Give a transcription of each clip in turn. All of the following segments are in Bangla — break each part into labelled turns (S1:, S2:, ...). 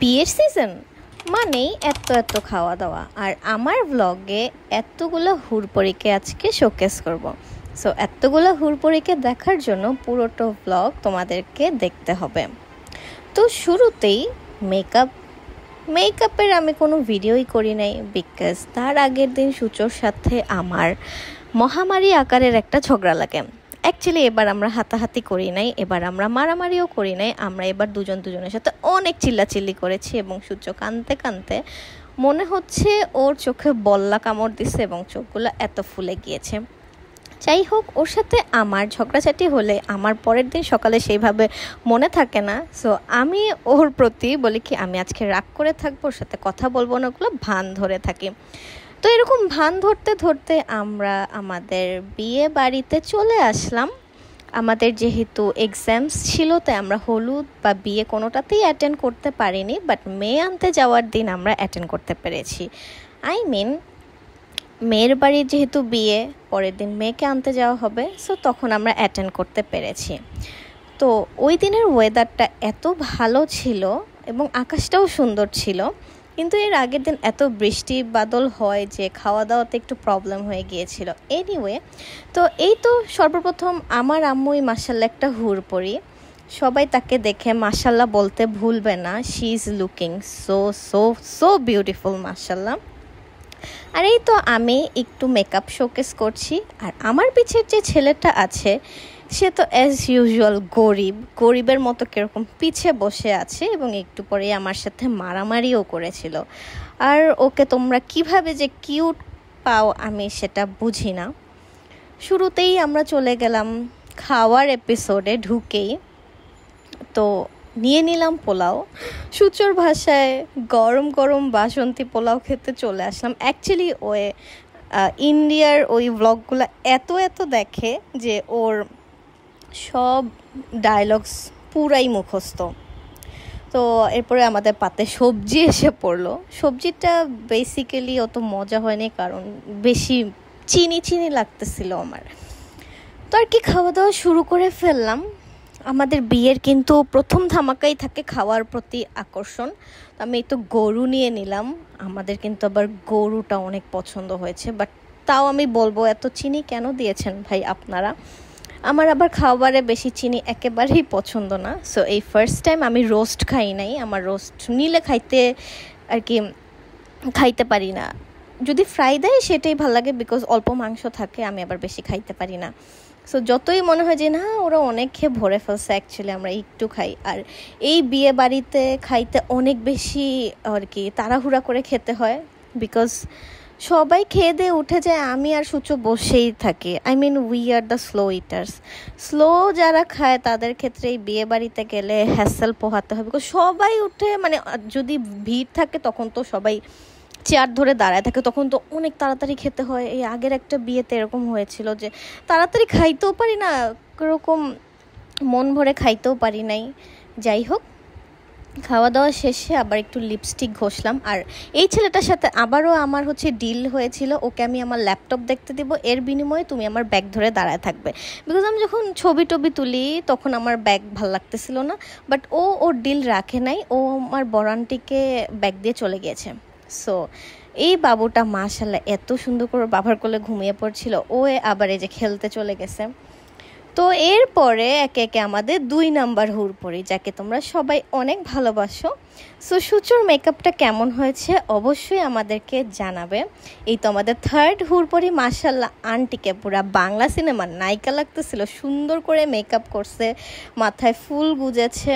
S1: বিয়ের সিজন মানেই এত এত খাওয়া দাওয়া। আর আমার ব্লগে এতগুলো হুড়পড়িকে আজকে শোকেস করব। সো এতগুলো হুড়পড়িকে দেখার জন্য পুরোটা ব্লগ তোমাদেরকে দেখতে হবে। তো শুরুতেই মেকআপের আমি কোনো ভিডিওই করি নাই, বিকজ তার আগের দিন সূচর সাথে আমার মহামারী আকারের একটা ঝগড়া লাগে। অ্যাকচুয়ালি এবার আমরা হাতাহাতি করি নাই, এবার আমরা মারামারিও করি নাই, আমরা এবার দুজনের সাথে অনেক চিল্লাচিল্লি করেছি এবং সূর্য কাঁদতে কাঁদতে মনে হচ্ছে ওর চোখে বল্লা কামড় দিছে এবং চোখগুলো এত ফুলে গিয়েছে। যাই হোক, ওর সাথে আমার ঝগড়াঝাটি হলে আমার পরের দিন সকালে সেইভাবে মনে থাকে না। সো আমি ওর প্রতি বলি কি আমি আজকে রাগ করে থাকবো, ওর সাথে কথা বলবো না, ওগুলো ভান ধরে থাকি। তো এরকম ভান ধরতে ধরতে আমরা আমাদের বিয়ে বাড়িতে চলে আসলাম। আমাদের যেহেতু এক্সামস ছিল তাই আমরা হলুদ বা বিয়ে কোনোটাতেই অ্যাটেন্ড করতে পারিনি, বাট মেয়ে আনতে যাওয়ার দিন আমরা অ্যাটেন্ড করতে পেরেছি। মেয়ের বাড়ির যেহেতু বিয়ে, পরের দিন মেয়েকে আনতে যাওয়া হবে, সো তখন আমরা অ্যাটেন্ড করতে পেরেছি। তো ওই দিনের ওয়েদারটা এত ভালো ছিল এবং আকাশটাও সুন্দর ছিল, কিন্তু এর আগের দিন এত বৃষ্টি বাদল হয় যে খাওয়া দাওয়াতে একটু প্রবলেম হয়ে গিয়েছিল। এনিওয়ে, তো এই তো সর্বপ্রথম আমার আম্মুই মাশাল্লাহ একটা হুড়পড়ি, সবাই তাকে দেখে মাশাল্লাহ বলতে ভুলবে না। She is looking so so so beautiful মাশাল্লাহ। আর এই তো আমি একটু মেকআপ শোকেস করছি, আর আমার পিছের যে ছেলেটা আছে সে তো অ্যাজ ইউজুয়াল গরিবের মতো কীরকম পিছে বসে আছে এবং একটু পরে আমার সাথে মারামারিও করেছিল। আর ওকে তোমরা কিভাবে যে কিউট পাও আমি সেটা বুঝি না। শুরুতেই আমরা চলে গেলাম খাওয়ার এপিসোডে ঢুকেই, তো নিয়ে নিলাম পোলাও। সূচর ভাষায় গরম গরম বাসন্তী পোলাও খেতে চলে আসলাম। অ্যাকচুয়ালি ইন্ডিয়ার ওই ব্লগগুলো এত দেখে যে ওর সব ডায়লগস পুরাই মুখস্থ। তো এরপরে আমাদের পাতে সবজি এসে পড়লো। সবজিটা বেসিক্যালি অত মজা হয়নি, কারণ বেশি চিনি লাগতেছিল আমার। তো আর কি খাওয়া দাওয়া শুরু করে ফেললাম। আমাদের বিয়ের কিন্তু প্রথম ধামাকাই থাকে খাওয়ার প্রতি আকর্ষণ। তো আমি তো গরু নিয়ে নিলাম, আমাদের কিন্তু আবার গরুটা অনেক পছন্দ হয়েছে। বাট তাও আমি বলবো এত চিনি কেন দিয়েছেন ভাই আপনারা? আমার আবার খাবারে বেশি চিনি একেবারেই পছন্দ না। সো এই ফার্স্ট টাইম আমি রোস্ট খাই নাই। আমার রোস্ট নিলে খাইতে পারি না। যদি ফ্রাই দেয় সেটাই ভালো লাগে, বিকজ অল্প মাংস থাকে, আমি আবার বেশি খাইতে পারি না। সো যতই মনে হয় যে না ওরা অনেক খেয়ে ভরে ফেলছে, অ্যাকচুয়ালি আমরা একটু খাই। আর এই বিয়ে বাড়িতে খাইতে অনেক বেশি তাড়াহুড়া করে খেতে হয়, বিকজ সবাই খেয়ে দিয়ে উঠে যায়, আমি আর সূচো বসেই থাকি। We are the slow Eaters. Slow যারা খায় তাদের ক্ষেত্রে এই বিয়ে বাড়িতে গেলে হ্যাসেল পোহাতে হবে, বিকজ সবাই উঠে যদি ভিড় থাকে তখন তো সবাই চেয়ার ধরে দাঁড়ায় থাকে, তখন তো অনেক তাড়াতাড়ি খেতে হয়। এই আগের একটা বিয়েতে এরকম হয়েছিল যে তাড়াতাড়ি খাইতেও পারি না, এরকম মন ভরে খাইতেও পারি নাই। যাই হোক, খাওয়া দাওয়া শেষে আবার একটু লিপস্টিক ঘষলাম। আর এই ছেলেটার সাথে আবারও আমার ডিল হয়েছিল, ওকে আমি আমার ল্যাপটপ দেখতে দিব, এর বিনিময়ে তুমি আমার ব্যাগ ধরে দাঁড়ায় থাকবে। বিকজ আমি যখন ছবি তুলি তখন আমার ব্যাগ ভাল লাগতেছিল না, বাট ওর ডিল রাখে নাই, ও আমার বরানটিকে ব্যাগ দিয়ে চলে গিয়েছে। সো এই বাবুটা মাশাল্লাহ এত সুন্দর করে বাবার কোলে ঘুমিয়ে পড়ছিল, ও আবার এই যে খেলতে চলে গেছে। তো এরপরে একে একে আমাদের 2 নাম্বার হুড়পড়ি, যাকে তোমরা সবাই অনেক ভালোবাসো। সো সূচর মেকআপটা কেমন হয়েছে অবশ্যই আমাদেরকে জানাবে। এই তো আমাদের 3rd হুড়পড়ি, মাশাল্লাহ আন্টিকে পুরা বাংলা সিনেমার নায়িকা লাগতেছিল, সুন্দর করে মেকআপ করছে, মাথায় ফুল গুজেছে।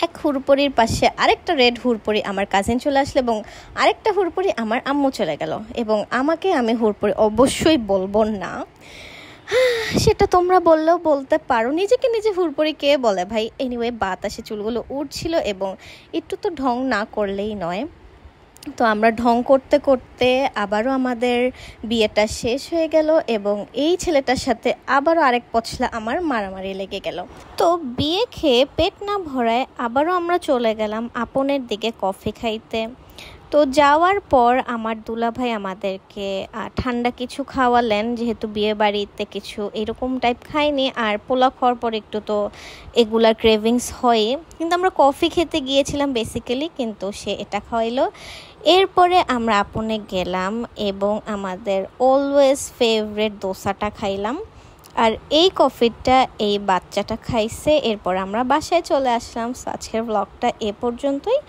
S1: এক হুড়পড়ির পাশে আরেকটা রেড হুড়পড়ি আমার কাজিন চলে আসলো এবং আরেকটা হুড়পড়ি আমার আম্মু চলে গেল, এবং আমি হুড়পড়ি অবশ্যই বলবো না, সেটা তোমরা বললেও বলতে পারো। নিজেকে নিজে হুড়পড়ি কে বলে ভাই? এনিওয়ে, বাতাসে চুলগুলো উঠছিল এবং একটু তো ঢং না করলেই নয়। তো আমরা ঢং করতে করতে আবারও আমাদের বিয়েটা শেষ হয়ে গেল এবং এই ছেলেটার সাথে আবারও আরেক পছলা আমার মারামারি লেগে গেল। তো বিয়ে খেয়ে পেট না ভরায় আবারও আমরা চলে গেলাম আপনের দিকে কফি খাইতে। তো যাওয়ার পর আমার দুলাভাই আমাদেরকে ঠান্ডা কিছু খাওয়ালেন, যেহেতু বিয়ে বাড়িতে কিছু এরকম টাইপ খাইনি, আর পোলাও খাওয়ার পর একটু তো এগুলার ক্রেভিংস হয়, কিন্তু আমরা কফি খেতে গিয়েছিলাম বেসিক্যালি, কিন্তু সে এটা খাওয়াইলো। এরপরে আমরা আপনে গেলাম এবং আমাদের অলওয়েজ ফেভারিট দোসাটা খাইলাম, আর এই কফিটা এই বাচ্চাটা খাইছে। এরপর আমরা বাসায় চলে আসলাম। সো আজকের ব্লগটা এ পর্যন্তই।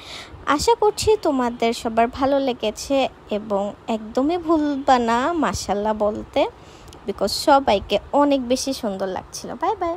S1: আশা করছি তোমাদের সবার ভালো লেগেছে এবং একদমই ভুলবা না মাশাল্লাহ বলতে, বিকজ সবাইকে অনেক বেশি সুন্দর লাগছিল। Bye bye.